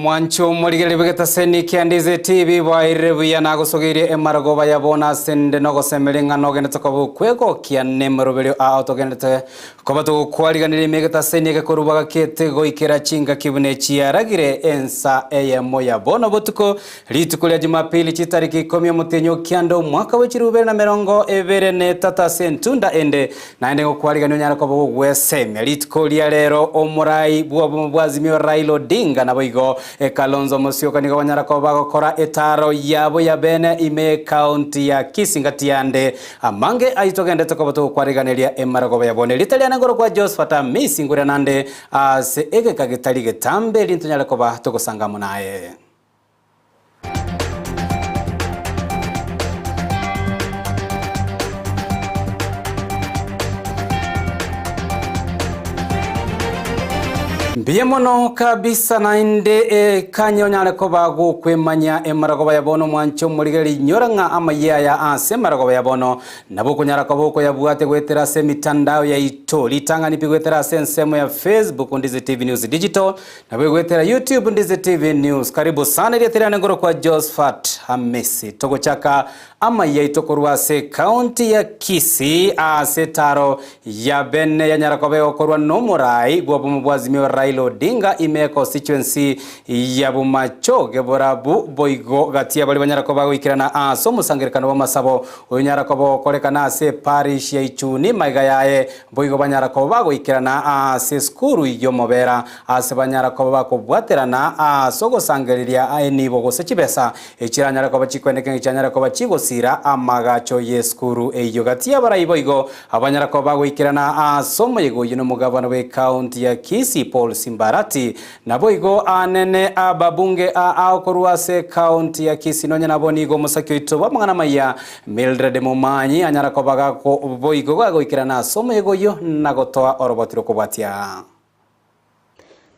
Mwancho murigere bigeta seni Ndizi TV wairebuya nagusogirie emaragoba yabona sende no gosemelinga no gene tokobu kwego kia nemrobelio autogenete kobatu kwaliganire megeta seni gekurubaga kete goikera chinga kibune chiaragire Ensa Eyemo yabona botuko litukulia Jumapili chitariki 10 mutenyo kiando mwaka wa 2023 sentunda ende naende gokwaliganio nyarakobo gweseme litukulia lero omurai bwazimio Raila Odinga na boigo Kalonzo Musyoka nigo banyarako bagokora etaro yabo ya bene ime county ya Kisii ngatiande amange aitogende tokoboto kwariganeria emarago yabone litaliana ngoro kwa Josephat Amisi ngure nande se ege kagitali getambe lintunyalako ba tokosanga munaye. Biyemono kabisa nainde kanyo nyareko bago kwemanya emaragoba yabono mwancho murigeri nyoranga Amayia ya ase maragoba yabono naboko nyarako boko yabuate gwetera se mitandao ya itoli tangani pigwetera sensemo ya Facebook Ndizi TV News Digital nabwe gwetera YouTube Ndizi TV News. Karibu sana ile ngoro kwa Josephat Amisi togo chaka Amayia itokorwa se county ya Kisii ase taro ya bene ya nyarakobe okorwa nomurai bwazimio Raila Odinga ime constituency ya Bumacho geborabu boigo gatia bali banyarako bagwikirana aso musangirikano bamasabo unyarako kolekana ase parish ya Ichuni maiga yae boigo banyarako bagwikirana ase skuru yo mobera ase banyarako bakobwaterana aso gosangiriria enibo gosechibesa ekiranyarako bachikwendeke cyanyarako bachigosira amagacho ye skuru eyo gatia barayi boigo abanyarako bagwikirana aso moyego yino mugabano we county ya Kisii Simbarati naboigo anene ababunge aokoruase county ya Kisii nonya nabonigo musakyo itoba mangana maya Mildred Mumanyi anyarako bagako boigo gagoikirana somego yo nagotoa orobotiro kubwatia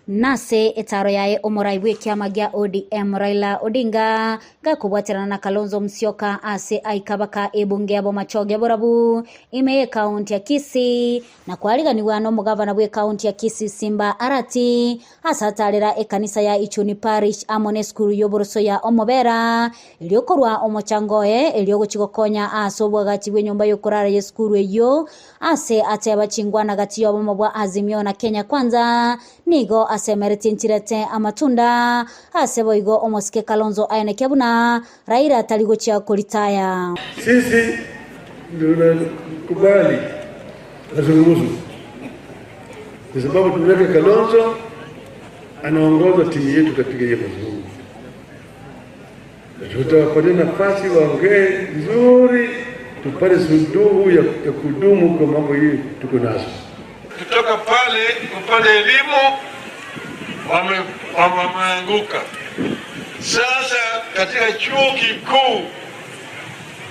nase etaro yae omorai kiama gya ODM Raila Odinga gakubwatirana na Kalonzo Musyoka ase aikabaka ebunge abo machoge borabu ime county ya Kisii na kwaliganiwa no mugavana bwe county ya Kisii Simba Arati asatalera ekanisa ya Ichuni parish amone skuru yoboroso ya omobera iliokorwa omochangoe iliogochigokonya asobwa gati bwe nyumba yokorara ye skuru eyo ase ateba chingwana gati yobo mobwa Azimio na Kenya Kwanza nigo asemereti nchirete amatunda aseboigo omoske Kalonzo ayane kebuna Raila taligochia kolitaya. Sisi tunakubali mazungumzo kwa sababu tunaweka Kalonzo anaongoza timu yetu katika hiyo mazungumzo. Tutawapatia nafasi waongee vizuri tupate suluhu ya kudumu kwa mambo hii tuko nazo. Kutoka pale upande elimu wameanguka. Sasa katika chuo kikuu,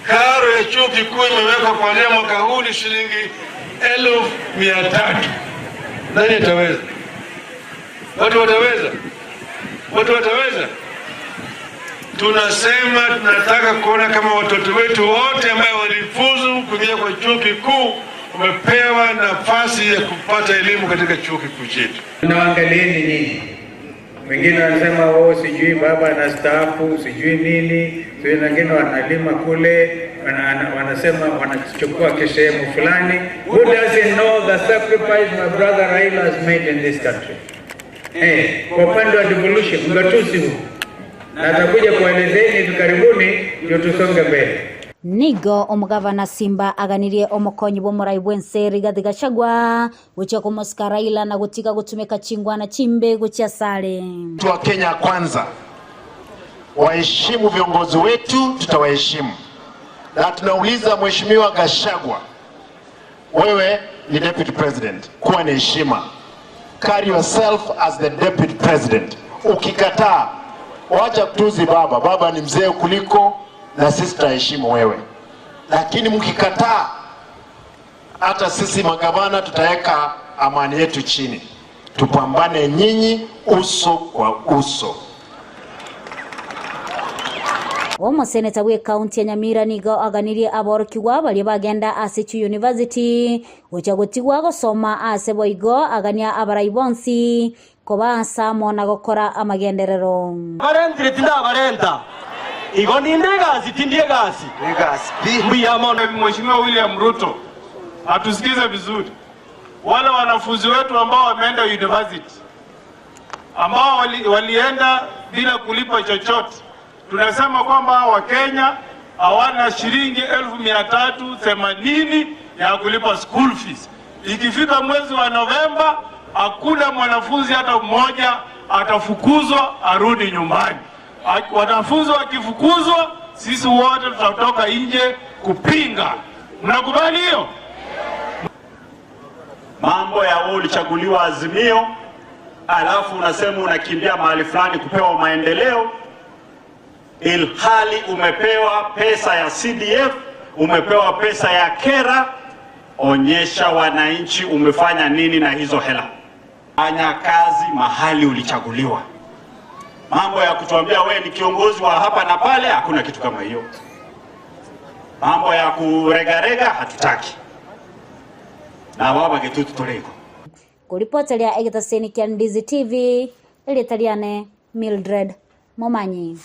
karo ya chuo kikuu imewekwa kuanzia mwaka huu ni shilingi 1,300. Nani ataweza? Watu wataweza? Watu wataweza? Tunasema tunataka kuona kama watoto wetu wote ambao walifuzu kuingia kwa chuo kikuu umepewa nafasi ya kupata elimu katika chuo kikuu chetu. Tunaangalieni nini? Wengine wanasema sijui baba anastaafu, sijui nini, wengine wanalima kule, wanasema wanachukua kisehemu fulani. Who doesn't know the sacrifice my brother Raila has made in this country? Kwa upande wa devolution, mgatusi huu. Na atakuja kuelezeni hivi karibuni ndio tusonge mbele. Nigo omugavana Simba aganirie omokonyi bomorai bwense Rigathi Gachagua gucha kumoska Raila na gutika gutumeka chingwana chimbe gucha sale. Wa Kenya kwanza waheshimu viongozi wetu, tutawaheshimu. Na tunauliza Mheshimiwa Gachagua, wewe ni deputy president, kuwa na heshima. Carry yourself as the deputy president. Ukikataa wacha kutuzi baba, baba ni mzee kuliko na sisi tutaheshimu wewe. Lakini mkikataa hata sisi magavana tutaweka amani yetu chini. Tupambane nyinyi uso kwa uso. Omuseneta we county ya Nyamira nigo aganirie aborokiwa bali bagenda ase university uchagutigwa gusoma ase boigo agania abaraibonsi kobasa mona gukora amagenderero barentire tinda barenta igo ninde gazi tindie gazi Mbiyamo na Mheshimiwa William Ruto atusikize vizuri. Wale wanafunzi wetu ambao wameenda university ambao walienda bila kulipa chochote, tunasema kwamba Wakenya hawana shilingi 1380 ya kulipa school fees. Ikifika mwezi wa Novemba, hakuna mwanafunzi hata mmoja atafukuzwa arudi nyumbani. Wanafunzi wakifukuzwa, sisi wote tutatoka nje kupinga. Mnakubali hiyo? Mambo ya wewe ulichaguliwa Azimio, alafu unasema unakimbia mahali fulani kupewa maendeleo, ilhali umepewa pesa ya CDF, umepewa pesa ya kera. Onyesha wananchi umefanya nini na hizo hela. Fanya kazi mahali ulichaguliwa. Mambo ya kutuambia wewe ni kiongozi wa hapa na pale, hakuna kitu kama hiyo. Mambo ya kuregarega hatutaki. Na baba getutu toreko. Kuripotelia egitaseni kia Ndizi TV ilitaliane Mildred Momanyi.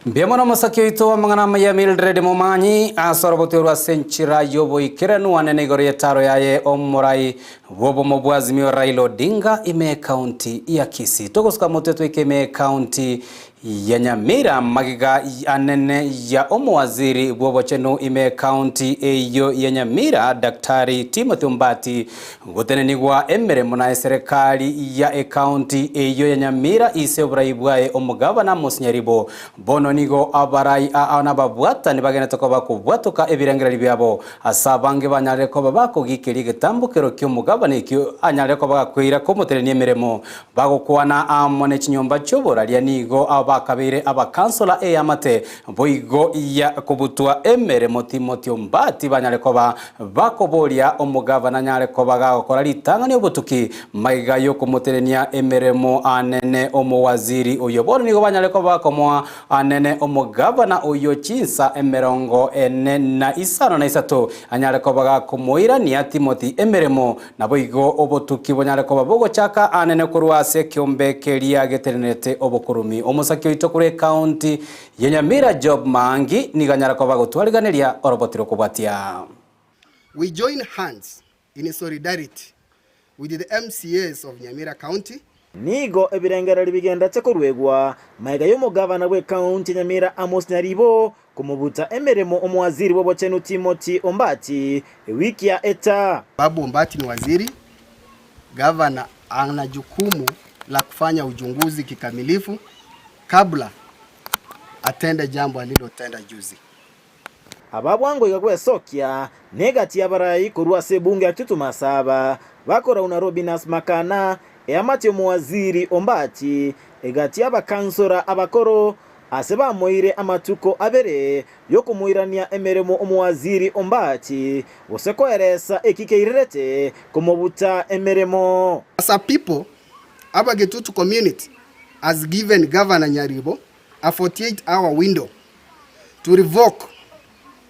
Biamono masakio ito wa mangana Amaya Mildred Momanyi asoroboterwa senchira yobo ikiranu wanene igore taro yaye omurai wobo mobwazimio Raila Odinga ime county ya Kisii. Togosuka moteto ikeme county ya Nyamira magiga anene ya omwaziri wobo chenu ime county eyo ya Nyamira Daktari Timothy Mbati gutenenigwa emeremo na serikali ya county eyo ya Nyamira ise obraibwae omugabana Musinyaribo bono nigo abarai anababwata nibagene tokoba kubwatuka ebirengera byabo asabange banyare ko babako gikiri gitambukero cy'umugabane ikyo anyare ko bagakwira ko muterenie emeremo bagokwana amone kinyomba cyobora lya nigo abakabire abakansula eyamate boigo ya kubutwa emeremo Timothy Mbati banyare ko bakobolia omugabana nyare ko bagakora litangani obutuki maiga yo kumuterenia emeremo anene omwaziri oyobora nigo banyare ko bakomwa anene omugabana oyo chinsa emerongo ene na isano na isato anyare ko bagakomoira ni Timothy emeremo naboigo obutuki bonyare ko babogo chaka anene kurwase kyombe kelia getenete obukurumi omusakyo itokure county ya Nyamira Job Mangi niganyara ko bagotwaliganeria orobotiro kubwatia. We join hands in solidarity with the MCAs of Nyamira County. Nigo ebirengera libigenda tekorwegwa maiga y'omugabana we county Nyamira Musinyaribo kumubuta emeremo omwaziri wobo chenu Timothy Mbati wiki ya eta. Babu Mbati ni waziri, gavana ana jukumu la kufanya uchunguzi kikamilifu kabla atende jambo alilotenda juzi. Ababwango igakwe sokya negati yabarai kurwa sebunge akitumasaba bakora una Robinas Makana eyamati omwaziri Mbati egati abakansora abakoro aseba moire amatuko abere yokumuirania emeremo omwaziri Mbati osekoeresa ekikeirete komobuta emeremo. As a people, Abagetutu community has given Governor Nyaribo a 48-hour window to revoke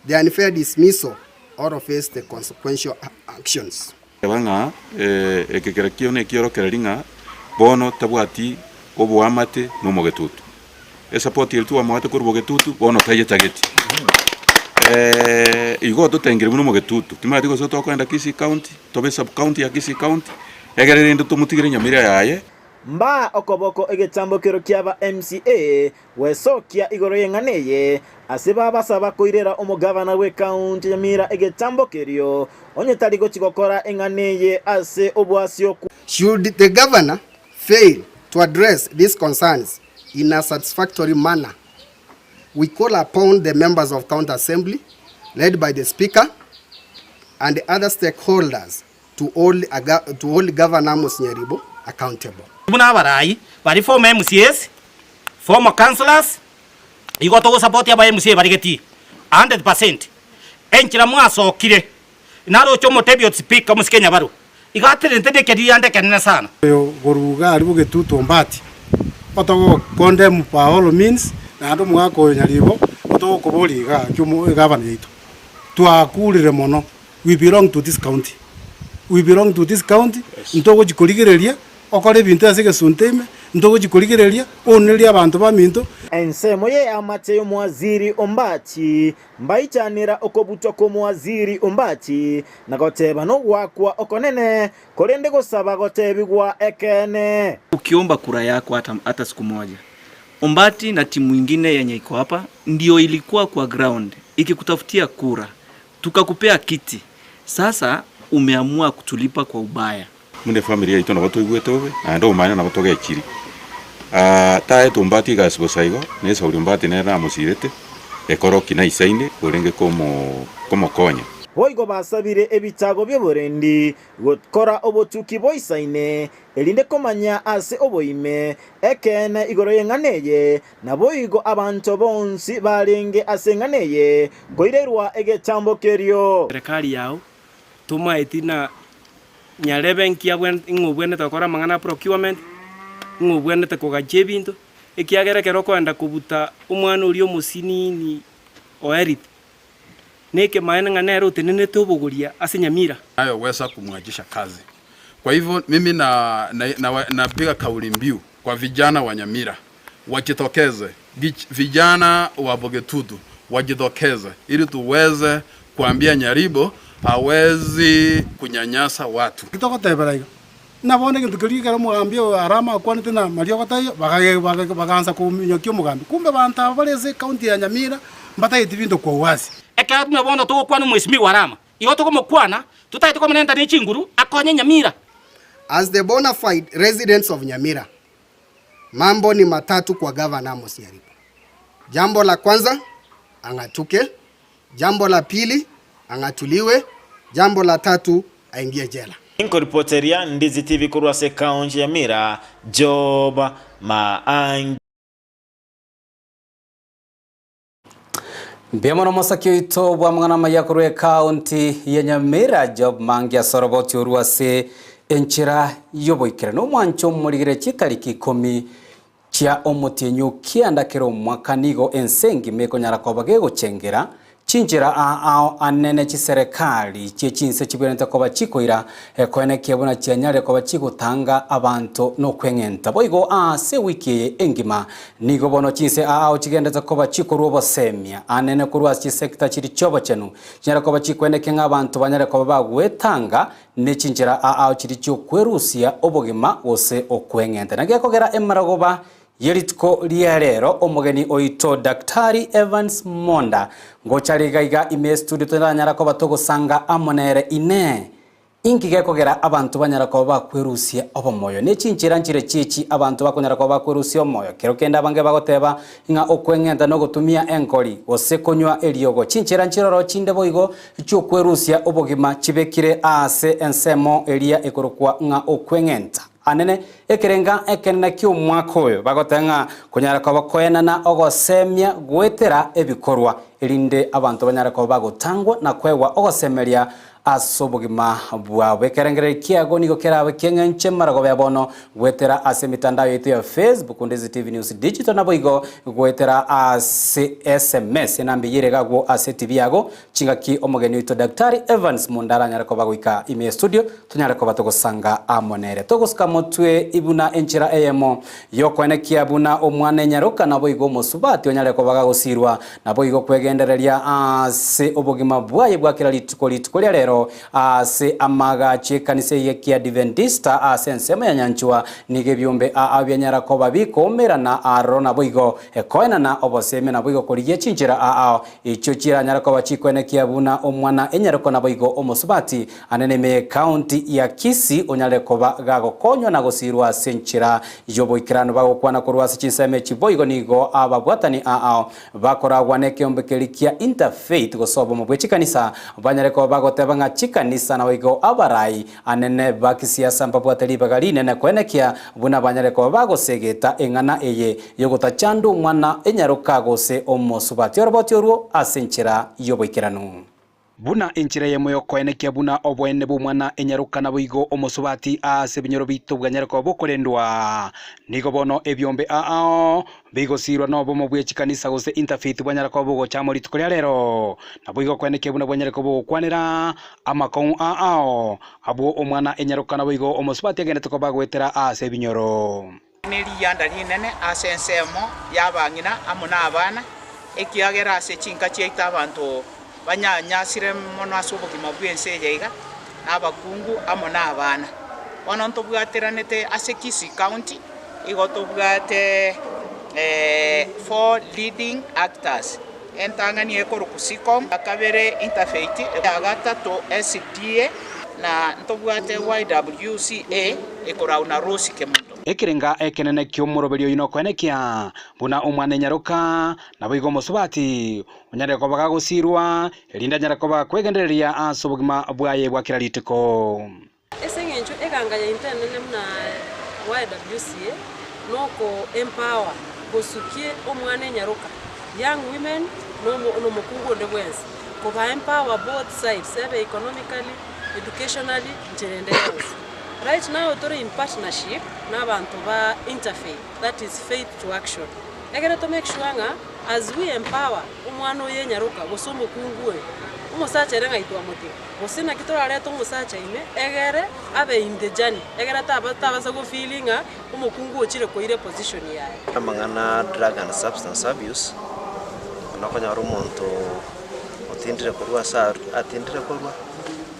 the unfair dismissal or face the consequential actions. Banga ekekerakio ne kioro keraringa bono tabwati obuamate no mogetutu support yeltu amate kurbogetutu bono tayetageti igo totengere muno mogetutu timati go soto kwenda Kisii county tobe sub county ya Kisii county egerere ndo tumutigire Nyamira yaye mba okoboko egetambokero kyaba MCA wesokia igoro yenganeye aseba basaba koirera omugabana we county Nyamira egetambokerio onye taligo chigokora enganeye ase obwasio. Should the governor fail to address these concerns in a satisfactory manner, we call upon the members of county assembly led by the speaker and the other stakeholders to hold Governor Musinyaribo accountable. Muna barai bari former MCAs, former councillors, igo to support ya ba MCA bari geti 100%. Enchira mwaso kire naro chomo tebio speaker musikenya baro igatire ntende kedi ande kanena sana yo goruga ari Bugetutu Mbati otogo condemn by all means na andu mwako nyaribo otokuburiga kyumu governor yitu twakurire mono. We belong to this county. We belong to this county. Ntogo jikoligereria okore bintu asike sunteme ntogo jikoligereria oneria abantu ba minto. Ensa moye amate mwaziri Ombati mbaichanira okobutwa ko mwaziri Ombati nagoteba no gwakwa okonene korende gosaba gotebigwa ekene. Ukiomba kura yako hata siku moja, Ombati na timu nyingine yenye iko hapa ndio ilikuwa kwa ground ikikutafutia kura, tukakupea kiti. Sasa umeamua kutulipa kwa ubaya. Mune familia ito na watu igwetowe ando umanya na watu gechiri. Tae Ombati gasibo saigo nesa Ombati nera musirete ekoroki na isaine urenge como konya. Boigo basabire ebitago byoborendi gukora obotuki boisaine elinde komanya ase oboime ekene igoro yenganeye na boigo abantu bonsi balenge asenganeye koirerwa egetambo kerio. Serikali yao tuma etina nyarebenki abwen ingubwene takora mangana procurement ngubwene takoga jebinto ekiagera keroko enda kubuta umwana uri omusinini oerit neke maana nganero tenene toboguria ase Nyamira ayoweza kumwajisha kazi. Kwa hivyo mimi napiga kauli mbiu kwa vijana wa Nyamira wajitokeze, vijana wa Bogetutu wajitokeze ili tuweze kuambia Nyaribo hawezi kunyanyasa watu. Kitoko teberayo nabone kintu kirikara muambia arama kwani tena malio katayo bakaanza kumnyokyo mugambi kumbe banta baleze county ya Nyamira mbata yitibindo kwa uwasi eka tumebona to kwanu mwesimi warama iyo to komokwana tutaite komenenda ni chinguru akonye Nyamira. As the bona fide residents of Nyamira, mambo ni matatu kwa governor Amos Nyaribo. Jambo la kwanza angatuke, jambo la pili angatuliwe, jambo la tatu aingie jela. Inko reporteria Ndizi TV kurwase kaunti ya Nyamira Job Maang. Biamono mosakio ito bwa mwana Amayia kurwe county ya Nyamira Job Mangia soroboti urwase enchira yoboikere no mwancho murigire chitariki 10 chia omutinyu kianda kero mwakanigo ensengi meko nyara kobage gochengera chinjira anene chiserikali chinse chibwente koba chikoira koene kiebona chianyare koba chigutanga abantu no kwengenta boigo se wiki engima nigo bono chinse chigendeza koba chikoruo bosemia anene kurwa chi sector chiri chobo chenu nyara koba chikwene kenga abantu banyare koba bagwetanga ne chinjira chiri chokwerusia obogima ose okwengenta nagekogera emaragoba yeritko liarero omugeni oito Daktari Evans Monda ngochariga ime studio tonyara ko batogosanga amonere ine ingige kogera abantu banyara ko bakwerusia obomoyo ne chinchira nchire chichi abantu bakonyara ko bakwerusia omoyo kero kenda bange bagoteba inga okwengenda no gutumia enkori osekonywa eliogo chinchira nchiroro chinde boigo cyokwerusia obogima chibekire ase ensemo elia ekorokwa nga okwengenta anene ekerenga ekenna kyo mwakoyo bagotenga kunyara ko bakoyena na ogosemia gwetera ebikorwa elinde abantu banyara ko bagotangwa na kwewa ogosemeria asobogima bwawe kerengere kiago nigo kerawe kengenche marago yabono gwetera ase mitandao yetu ya Facebook Ndizi TV News Digital na boigo gwetera ase SMS nambi yirega gwo ase TV yago chingaki omugeni wito Daktari Evans Mundara nyara ko bagoika ime studio tunyara ko batogosanga amonere togoska motwe ibuna enchira Eyemo yokwene kiabuna omwane nyaruka na boigo musubati onyare ko bagagosirwa na boigo kwegendereria ase obogima bwaye bwakira litiko lero se amaga chekanise yeki Adventista sensema ya nyanchua nige byombe abyanyara ko babikomera na arona boigo ekoena na oboseme na boigo koriye chinjira icho chira nyara ko bachikwene kiabuna omwana enyarako na boigo omosubati anene me county ya Kisii onyale ko gago konyo na gosirwa senchira yoboikirano bago kwana kurwasa chinseme chiboigo nigo ababwatani bakora gwaneke ombekelikia interfaith gosobo mubwechikanisa banyare ko bagoteba nga chikanisa na wigo abarai anene bakisiasa mpapwateli bagarine na kwenekia buna banyare ko bagosegeta engana eye yogota chandu mwana enyaruka gose omosubati roboti oruo asenchira yoboikirano. buna inchira Eyemo yokoenekia buna obwene bumwana enyarukana buigo omosubati ase binyoro bitu bwanyarako bokorendwa nigo bono ebyombe ao bigosirwa nobo mu bwechikanisa gose interfaith bwanyarako bugo chamo lituko lero na buigo koenekia buna bwanyarako bukwanira amakon ao abo omwana enyarukana buigo omosubati agende to bagwetera ase binyoro niliyanda linene ase ensemo yabangina amuna abana ekiagera ase chinka chiaita abantu banyanyasire mono ase obogima bwense yaiga n'abakungu amuna abana bono ntobwateranete ase Kisii County igo tobwate 4 leading actors entangani ekoro kusikom akabere interfaith agatato SDA na ntobwate YWCA ekorauna Rosi Kemundo ekirenga ekenene ky'omuroberio ino kwenekia buna omwana nyaruka nabo igo mosubati onyareko bagagusirwa elinda nyareko bakwegendereria ase obogima bwaye bwa kiralitiko esengencho eganganya interne muna YWCA noko empower gosukie omwana nyaruka young women no mukungu de bwensi koba empower both sides economically educationally njerendeos. Right now, we're in partnership n'abantu ba interfaith, that is faith to action. Egere to make sure nga as we empower umwana yenyaruka gosomo kungwe umusacha renga itwa muti gosina kitora leto umusacha ime egere abe in the journey egere tabasa go feeling umukungu ochire ko ile position yaye amangana drug and substance abuse onakonya rumonto otindire korwa sa atindire korwa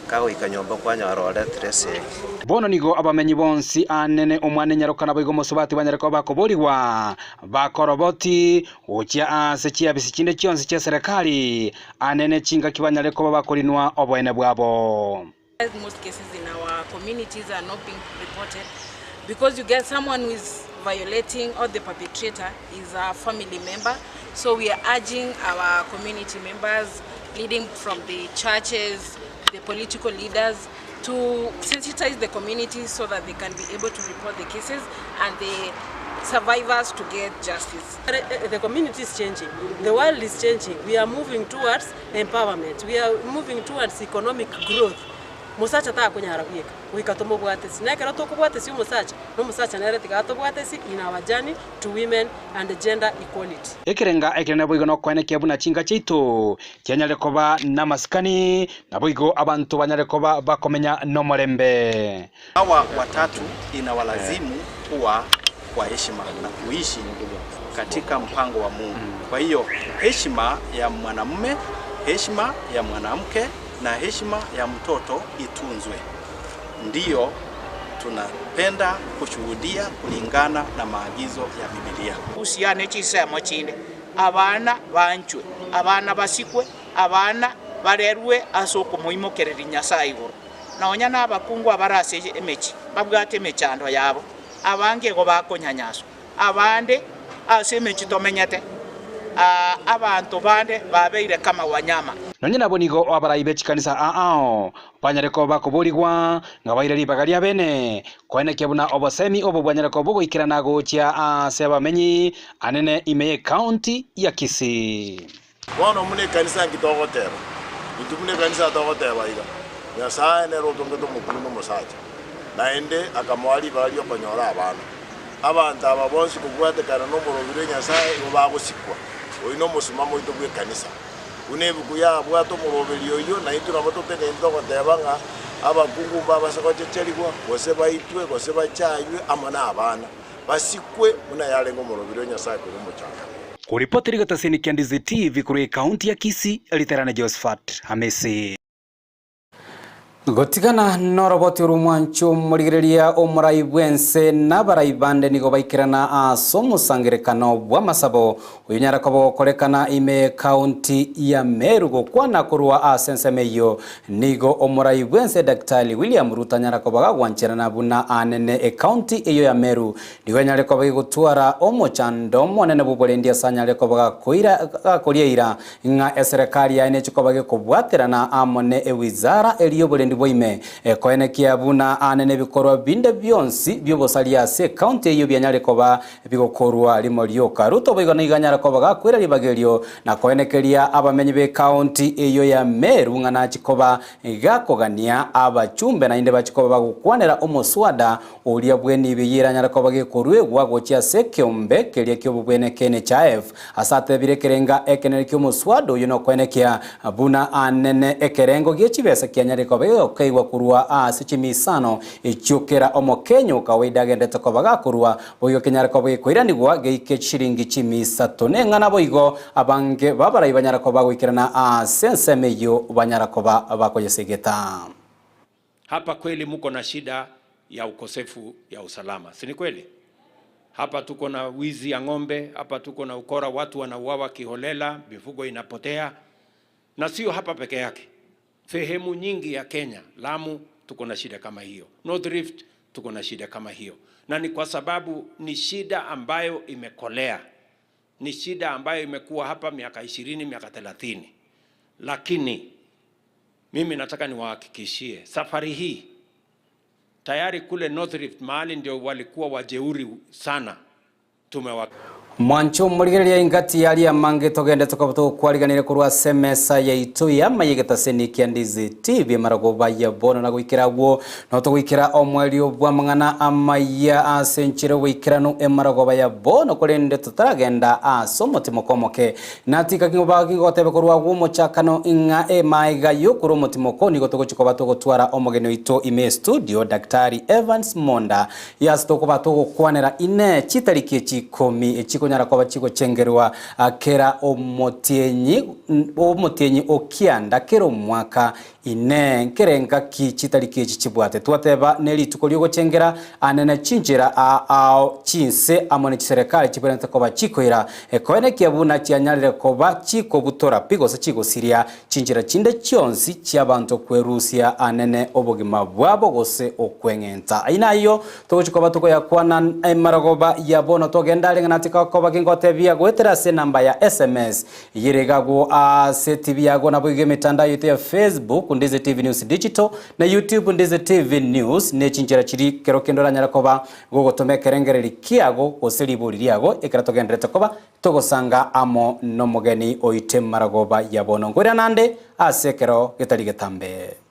kago ikanyomba kwanya arore trese bono nigo abamenyi bonsi anene omwana nyarokana boigo mosubati banyareko bakoboriwa bakoroboti ochia ase chiabisi chinde chionse cha serikali anene chinga kibanyareko bakorinwa obwene bwabo. Most cases in our communities are not being reported because you get someone who is violating or the perpetrator is a family member, so we are urging our community members leading from the churches, the political leaders to sensitize the community so that they can be able to report the cases and the survivors to get justice. The community is changing, the world is changing, we are moving towards empowerment, we are moving towards economic growth. Musacha ta kunyara kwika wikatomo bwatesi nekera to kubwatesi umusacha no musacha nereti gato bwatesi in our journey to women and gender equality ekirenga ekirene boigo no kwenekia buna chinga chitu kyanyale koba namaskani na boigo abantu banyale koba bakomenya no morembe hawa watatu inawalazimu kuwa kwa heshima na kuishi katika mpango wa Mungu. Kwa hiyo heshima ya mwanamume, heshima ya mwanamke na heshima ya mtoto itunzwe. Ndiyo tunapenda kushuhudia kulingana na maagizo ya Biblia. Usiane chisemo chinde abana banchwe abana basikwe abana barerwe asoko muimokereri Nyasaye iguru naonya nabakungu abarase emechi babwate emechando yabo abange go bakonyanyaso abande ase emechi tomenyete abantu bande babeire kama wanyama nonye nabo nigo abarayibe chikanisa ao banyareko bakoborigwa nga baireri bagalia bene kwenekia buna obosemi obo banyareko bogo ikirana gochia ase abamenyi anene Eyemo County ya Kisii bono mune kanisa ngitogotera itumune kanisa togotera iga Nyasaye ne rotongeto mukuru no musacha naende akamwali balio konyora abana abantu ababonsi kubwate kana no morobire Nyasaye bagosikwa oino musumamo itobwe kanisa unebuku ya bwato muroberio yo na itu nabotote nendo gotebanga abakungu babasakochecherigwa gose baitwe gose bachaywe amana abana basikwe muna yale ngo muroberio Nyasaye kuri muchanga kuripoti rigatasini kia Ndizi TV kuri kaunti ya Kisii literana Josephat Amisi gotigana noroboti rumwancho murigereria omurai bwense n'abarayibande nigo baikirana asomusangirekano bw'amasabo unyara kobo korekana Eyemo County ya Meru gokwana kurwa asensemeyo nigo omurai bwense Dr. William Ruto nyara kobo gwancherana buna anene county eyo ya Meru nigo nyara kobo gutwara omochando monene bubolendia sanyale kobo koira nga serikali ya ine chikobo kubwaterana amone wizara eliyo bwendi boime koenekia buna anene bikorwa binde byonsi byobosalia ase county eyo byanyare koba bigokorwa limo lyoka ruto boigana iganyara koba gakwira libagerio na koenekeria abamenyi be county eyo ya Meru ngana chikoba gakogania abachumbe na inde bachikoba bagukwanera omoswada olia bweni biyira nyara koba gekorwe gwagochia sekiombe kelia kyobubwene kene chaef asate birekerenga ekenere kyomoswada uyo no koenekia buna anene ekerengo giechibesa kyanyare koba yokeigwa kurwa ase chimisano echiokera omokenyo kawaida gendete koba gakurwa boyo kenyara koba koiranigwa geike shiringi chimisatu nengana boigo abange babarayi banyara koba gwikirana ase meyo banyara koba bakoyesegeta. Hapa kweli muko na shida ya ukosefu ya usalama, si ni kweli? Hapa tuko na wizi ya ng'ombe, hapa tuko na ukora, watu wanauawa kiholela, mifugo inapotea. Na sio hapa peke yake, sehemu nyingi ya Kenya, Lamu tuko na shida kama hiyo, North Rift tuko na shida kama hiyo, na ni kwa sababu ni shida ambayo imekolea, ni shida ambayo imekuwa hapa miaka 20 miaka 30. Lakini mimi nataka niwahakikishie safari hii tayari kule North Rift mahali ndio walikuwa wajeuri sana Mwancho murigeria ingati yali ya mange togende tokabuto kwariganire kurwa semesa ya itu ya mayegeta senikia Ndizi TV maragoba ya bono na gwikiragwo no to gwikira omweli obwa mangana Amayia asenchire gwikirano emaragoba ya bono kurende tutaragenda asomotimo komoke natika kingoba kigotebe kurwa gwo mochakano inga maiga yokuru motimo koni gotogochikoba togotwara omogeno ito ime studio Daktari Evans Monda yastokoba togokwanera ine chitariki chikomi echiko nyara kwa chiko chengerwa kera omotienyi okianda kero mwaka ine kerenga kichitariki chichibwate twateba neli tukoliogo chengera anene chinjira ao chinse amone chiserikali chipeneta koba chikoira koene kiabuna chianyalire koba chiko butora pigo sa chiko siria chinjira chinde chionsi chiabanto kwerusia anene obogima bwabo gose okwengenta aina iyo togochikoba toko yakwana emaragoba yabono togendale nganatika koba kingotebia gwetera se namba ya SMS yiregago se TV yago na bwige mitandao yote ya Facebook Ndizi TV News Digital na YouTube Ndizi TV News ne chinjira chiri kero kendora nyarakoba gogo tomekerengere kiago oselibo liriago ekratogendere tokoba togosanga amo nomogeni oite maragoba yabono ngwera nande asekero getali getambe.